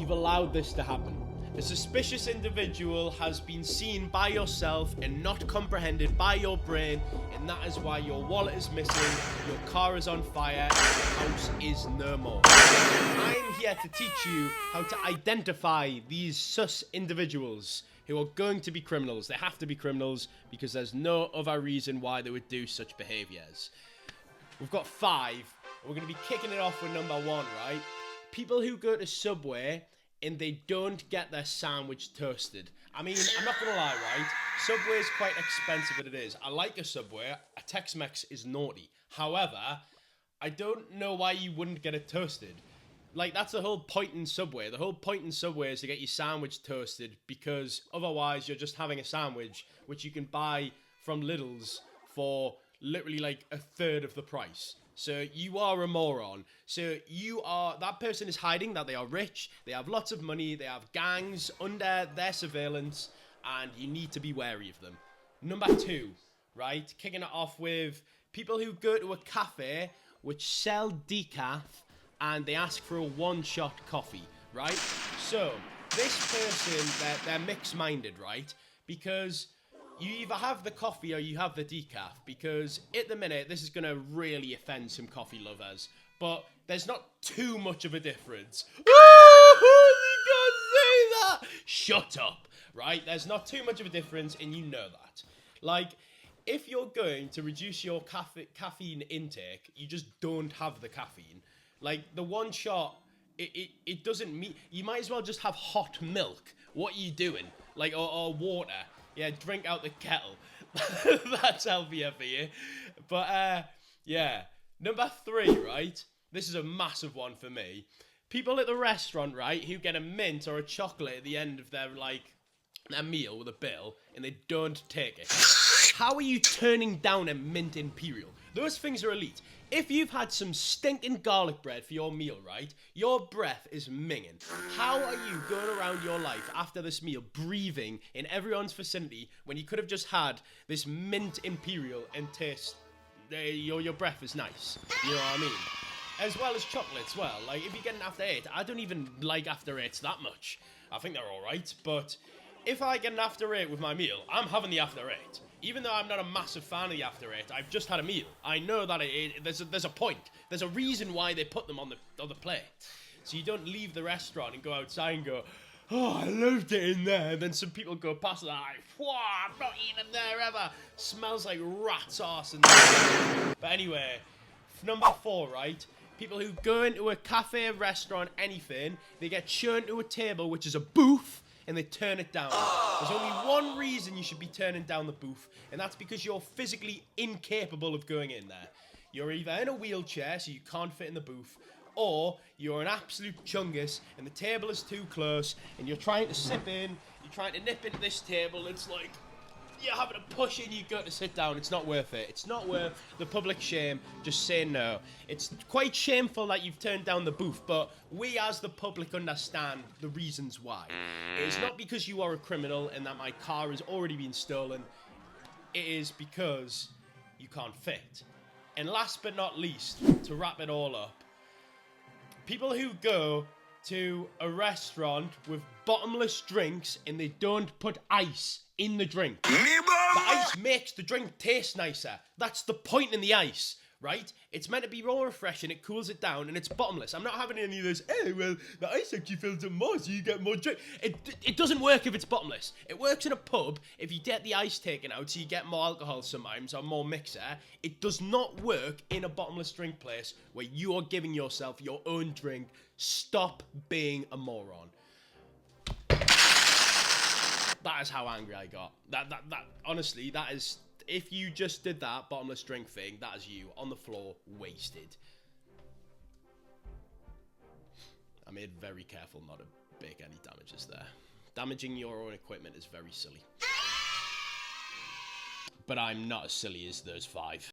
you've allowed this to happen. A suspicious individual has been seen by yourself and not comprehended by your brain, and that is why your wallet is missing, your car is on fire, and your house is no more. I am here to teach you how to identify these sus individuals who are going to be criminals. They have to be criminals because there's no other reason why they would do such behaviours. We've got 5. We're going to be kicking it off with number 1, right? People who go to Subway and they don't get their sandwich toasted. I mean, I'm not gonna lie, right? Subway is quite expensive as it is. I like a Subway. A Tex-Mex is naughty. However, I don't know why you wouldn't get it toasted. Like, that's the whole point in Subway. The whole point in Subway is to get your sandwich toasted, because otherwise you're just having a sandwich which you can buy from Lidl's for literally like a third of the price. So you are a moron. So that person is hiding that they are rich, they have lots of money, they have gangs under their surveillance, and you need to be wary of them. Number 2, right? Kicking it off with people who go to a cafe which sell decaf and they ask for a one-shot coffee, right? So this person, they're mixed-minded, right? Because you either have the coffee or you have the decaf, because at the minute, this is going to really offend some coffee lovers, but there's not too much of a difference. Oh, you can't say that! Shut up, right? There's not too much of a difference, and you know that. Like, if you're going to reduce your caffeine intake, you just don't have the caffeine. Like, the one shot, it doesn't mean... You might as well just have hot milk. What are you doing? Like, or water. Yeah, drink out the kettle. That's healthier for you. But, yeah. Number 3, right? This is a massive one for me. People at the restaurant, right, who get a mint or a chocolate at the end of their meal with a bill, and they don't take it. How are you turning down a mint imperial? Those things are elite. If you've had some stinking garlic bread for your meal, right, your breath is minging. How are you going around your life after this meal breathing in everyone's vicinity when you could have just had this mint imperial and taste, your breath is nice, you know what I mean? As well as chocolates, well, like, if you get an after 8, I don't even like after 8s that much. I think they're alright, but if I get an after 8 with my meal, I'm having the after 8. Even though I'm not a massive fan of the after 8, I've just had a meal. I know that there's a point. There's a reason why they put them on the plate. So you don't leave the restaurant and go outside and go, oh, I loved it in there. And then some people go past and like, whoa, I'm not eating there ever. Smells like rat's arse. But anyway, number 4, right? People who go into a cafe, restaurant, anything, they get shown to a table, which is a booth, and they turn it down. There's only one reason you should be turning down the booth, and that's because you're physically incapable of going in there. You're either in a wheelchair, so you can't fit in the booth, or you're an absolute chungus, and the table is too close, and you're trying to sip in, you're trying to nip into this table, it's like, you're having to push in, you go to sit down. It's not worth it. It's not worth the public shame. Just say no. It's quite shameful that you've turned down the booth, but we as the public understand the reasons why. It is not because you are a criminal and that my car has already been stolen. It is because you can't fit. And last but not least, to wrap it all up, people who go to a restaurant with bottomless drinks and they don't put ice in the drink. The ice makes the drink taste nicer. That's the point in the ice, right? It's meant to be more refreshing, it cools it down, and it's bottomless. I'm not having any of this, well, the ice actually fills up more, so you get more drink. It doesn't work if it's bottomless. It works in a pub if you get the ice taken out, so you get more alcohol sometimes, or more mixer. It does not work in a bottomless drink place where you are giving yourself your own drink. Stop being a moron. That is how angry I got. That honestly, that is, if you just did that bottomless drink thing, that is you on the floor, wasted. I made very careful not to make any damages there. Damaging your own equipment is very silly. But I'm not as silly as those 5.